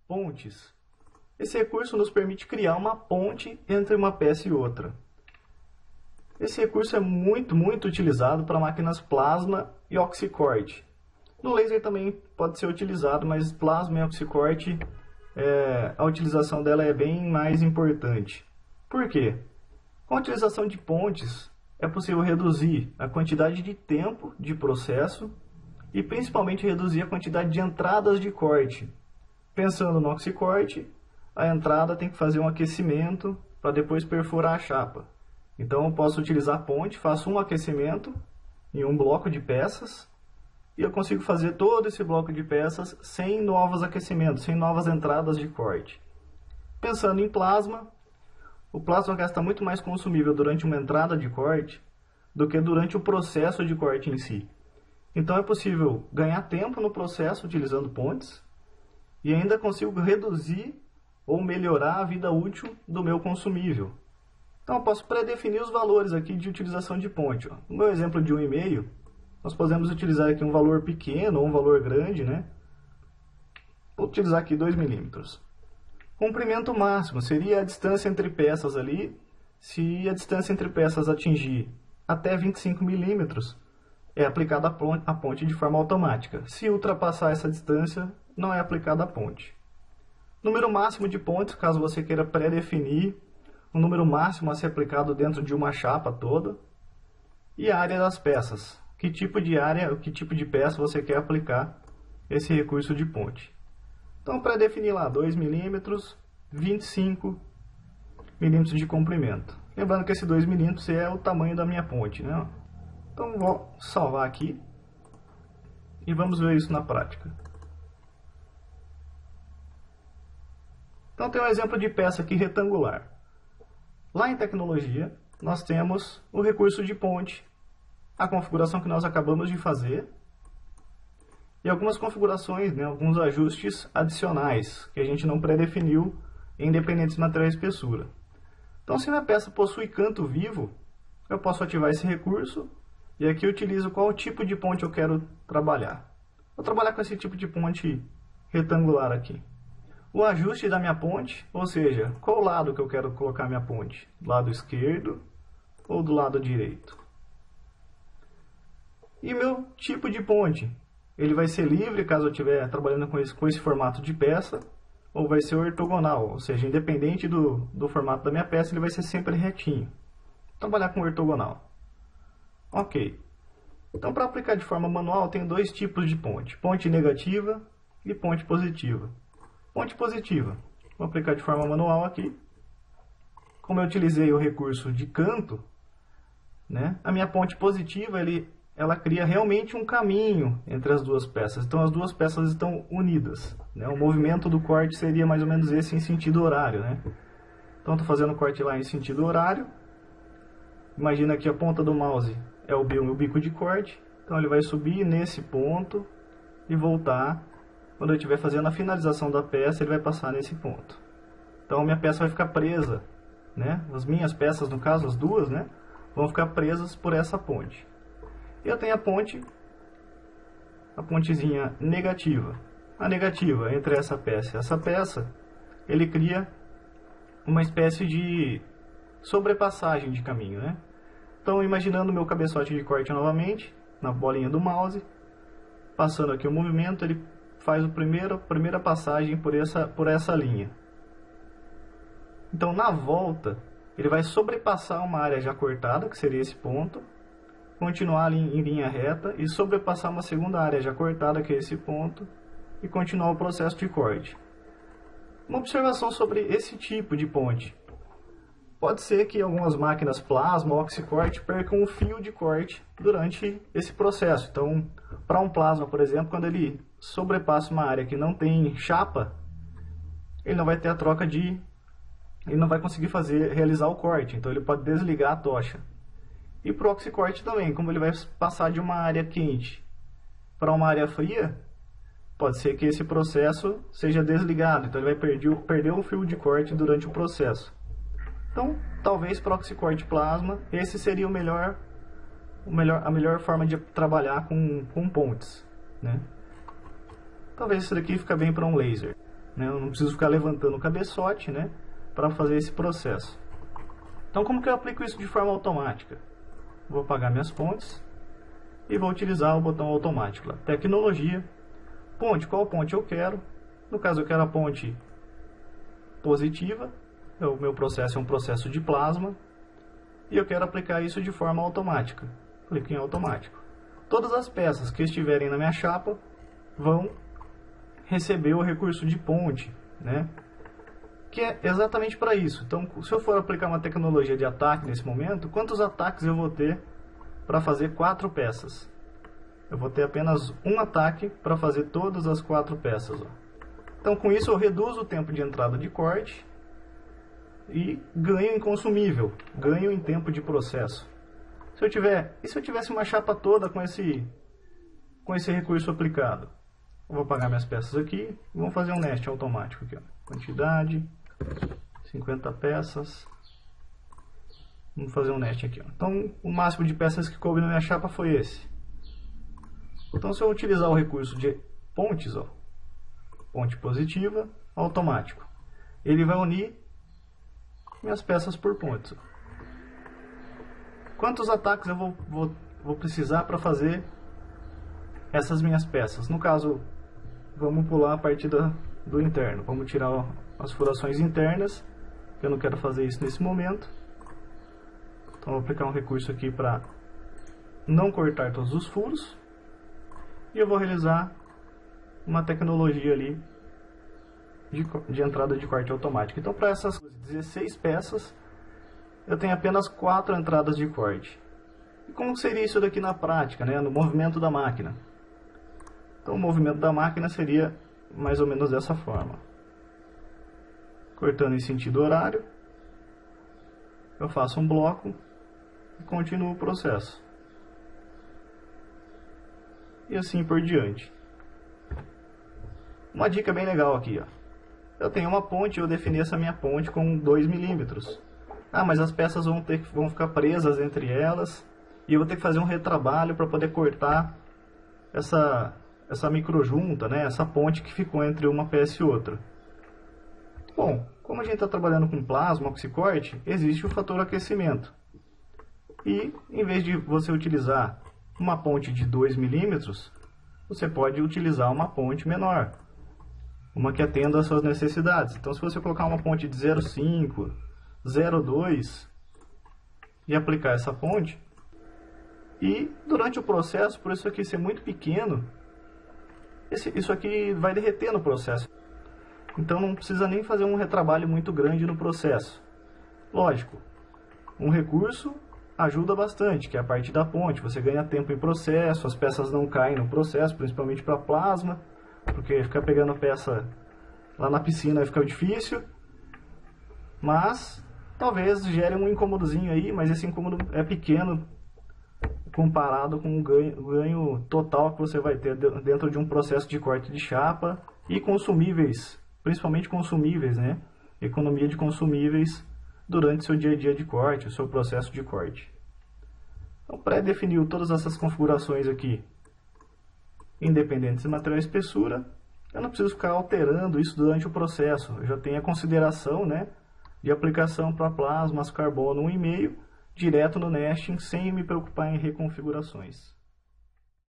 Pontes. Esse recurso nos permite criar uma ponte entre uma peça e outra. Esse recurso é muito utilizado para máquinas plasma e oxycorte. No laser também pode ser utilizado, mas plasma e oxycorte, a utilização dela é bem mais importante. Por quê? Com a utilização de pontes, é possível reduzir a quantidade de tempo de processo e principalmente reduzir a quantidade de entradas de corte. Pensando no oxycorte, a entrada tem que fazer um aquecimento para depois perfurar a chapa. Então eu posso utilizar a ponte, faço um aquecimento em um bloco de peças e eu consigo fazer todo esse bloco de peças sem novos aquecimentos, sem novas entradas de corte. Pensando em plasma, o plasma gasta muito mais consumível durante uma entrada de corte do que durante o processo de corte em si. Então é possível ganhar tempo no processo utilizando pontes e ainda consigo reduzir ou melhorar a vida útil do meu consumível. Então eu posso pré-definir os valores aqui de utilização de ponte. No meu exemplo de 1,5, nós podemos utilizar aqui um valor pequeno ou um valor grande, né? Vou utilizar aqui 2 milímetros. Comprimento máximo seria a distância entre peças ali. Se a distância entre peças atingir até 25 milímetros, é aplicada a ponte de forma automática. Se ultrapassar essa distância, não é aplicada a ponte. Número máximo de pontes, caso você queira pré-definir o número máximo a ser aplicado dentro de uma chapa toda. E a área das peças. Que tipo de área, que tipo de peça você quer aplicar esse recurso de ponte. Então, para definir lá 2 milímetros, 25 milímetros de comprimento. Lembrando que esse 2 milímetros é o tamanho da minha ponte, né? Então, vou salvar aqui e vamos ver isso na prática. Então, tem um exemplo de peça aqui retangular. Lá em tecnologia, nós temos o recurso de ponte, a configuração que nós acabamos de fazer, e algumas configurações, né, alguns ajustes adicionais que a gente não pré-definiu em independentes de material e espessura. Então, se minha peça possui canto vivo, eu posso ativar esse recurso e aqui eu utilizo qual tipo de ponte eu quero trabalhar. Vou trabalhar com esse tipo de ponte retangular aqui. O ajuste da minha ponte, ou seja, qual lado que eu quero colocar minha ponte? Do lado esquerdo ou do lado direito? E meu tipo de ponte? Ele vai ser livre caso eu estiver trabalhando com esse formato de peça, ou vai ser ortogonal, ou seja, independente do formato da minha peça, ele vai ser sempre retinho. Vou trabalhar com ortogonal. Ok. Então, para aplicar de forma manual, tem dois tipos de ponte. Ponte negativa e ponte positiva. Ponte positiva. Vou aplicar de forma manual aqui. Como eu utilizei o recurso de canto, né, a minha ponte positiva, ela cria realmente um caminho entre as duas peças. Então as duas peças estão unidas, né? O movimento do corte seria mais ou menos esse em sentido horário, né? Então estou fazendo o corte lá em sentido horário. Imagina que a ponta do mouse é o bico de corte. Então ele vai subir nesse ponto e voltar. Quando eu estiver fazendo a finalização da peça, ele vai passar nesse ponto. Então minha peça vai ficar presa, né? As minhas peças, no caso as duas, né, vão ficar presas por essa ponte. Eu tenho a pontezinha negativa. A negativa entre essa peça e essa peça, ele cria uma espécie de sobrepassagem de caminho, né? Então, imaginando o meu cabeçote de corte novamente, na bolinha do mouse, passando aqui o movimento, ele faz a primeira passagem por essa linha. Então, na volta, ele vai sobrepassar uma área já cortada, que seria esse ponto, continuar em linha reta e sobrepassar uma segunda área já cortada, que é esse ponto, e continuar o processo de corte. Uma observação sobre esse tipo de ponte. Pode ser que algumas máquinas plasma ou oxycorte percam o fio de corte durante esse processo. Então, para um plasma, por exemplo, quando ele sobrepassa uma área que não tem chapa, ele não vai ter a troca de... ele não vai conseguir realizar o corte, então ele pode desligar a tocha. E para o oxycorte também, como ele vai passar de uma área quente para uma área fria, pode ser que esse processo seja desligado, então ele vai perder o fio de corte durante o processo. Então, talvez para o oxycorte plasma, esse seria a melhor forma de trabalhar com pontes, né? Talvez isso daqui fica bem para um laser. né? Eu não preciso ficar levantando o cabeçote, né, para fazer esse processo. Então, como que eu aplico isso de forma automática? Vou apagar minhas pontes e vou utilizar o botão automático lá. Tecnologia, ponte, qual ponte eu quero? No caso, eu quero a ponte positiva. O meu processo é um processo de plasma e eu quero aplicar isso de forma automática. Clique em automático. Todas as peças que estiverem na minha chapa vão receber o recurso de ponte, né? Que é exatamente para isso. Então, se eu for aplicar uma tecnologia de ataque nesse momento, quantos ataques eu vou ter para fazer 4 peças? Eu vou ter apenas um ataque para fazer todas as 4 peças. Ó. Então, com isso, eu reduzo o tempo de entrada de corte e ganho em consumível, ganho em tempo de processo. E se eu tivesse uma chapa toda com esse recurso aplicado? Eu vou apagar minhas peças aqui e vamos fazer um nest automático aqui. Ó. Quantidade, 50 peças. Vamos fazer um nest aqui. Ó. Então, o máximo de peças que coube na minha chapa foi esse. Então, se eu utilizar o recurso de pontes, ó, ponte positiva, automático, ele vai unir minhas peças por pontes. Ó. Quantos ataques eu vou precisar para fazer essas minhas peças? No caso, vamos pular a parte do interno. Vamos tirar as furações internas, que eu não quero fazer isso nesse momento. Então, vou aplicar um recurso aqui para não cortar todos os furos. E eu vou realizar uma tecnologia ali de entrada de corte automático. Então, para essas 16 peças, eu tenho apenas 4 entradas de corte. E como seria isso daqui na prática, né? No movimento da máquina? Então, o movimento da máquina seria mais ou menos dessa forma. Cortando em sentido horário, eu faço um bloco e continuo o processo. E assim por diante. Uma dica bem legal aqui, ó. Eu tenho uma ponte, eu defini essa minha ponte com 2 milímetros. Ah, mas as peças vão ficar presas entre elas e eu vou ter que fazer um retrabalho para poder cortar essa microjunta, né? Essa ponte que ficou entre uma peça e outra. Bom, como a gente está trabalhando com plasma, oxicorte, existe o fator aquecimento. E em vez de você utilizar uma ponte de 2 milímetros, você pode utilizar uma ponte menor, uma que atenda às suas necessidades. Então, se você colocar uma ponte de 0,5, 0,2 e aplicar essa ponte, e durante o processo, por isso aqui ser muito pequeno, isso aqui vai derreter no processo. Então não precisa nem fazer um retrabalho muito grande no processo. Lógico, um recurso ajuda bastante, que é a parte da ponte. Você ganha tempo em processo, as peças não caem no processo, principalmente para plasma, porque ficar pegando peça lá na piscina vai ficar difícil. Mas talvez gere um incômodozinho aí, mas esse incômodo é pequeno comparado com o ganho total que você vai ter dentro de um processo de corte de chapa e consumíveis, principalmente consumíveis, né? Economia de consumíveis durante seu dia a dia de corte, o seu processo de corte. Então, pré-definiu todas essas configurações aqui, independentes de material e espessura, eu não preciso ficar alterando isso durante o processo. Eu já tenho a consideração, né, de aplicação para plasmas carbono 1,5 direto no nesting, sem me preocupar em reconfigurações.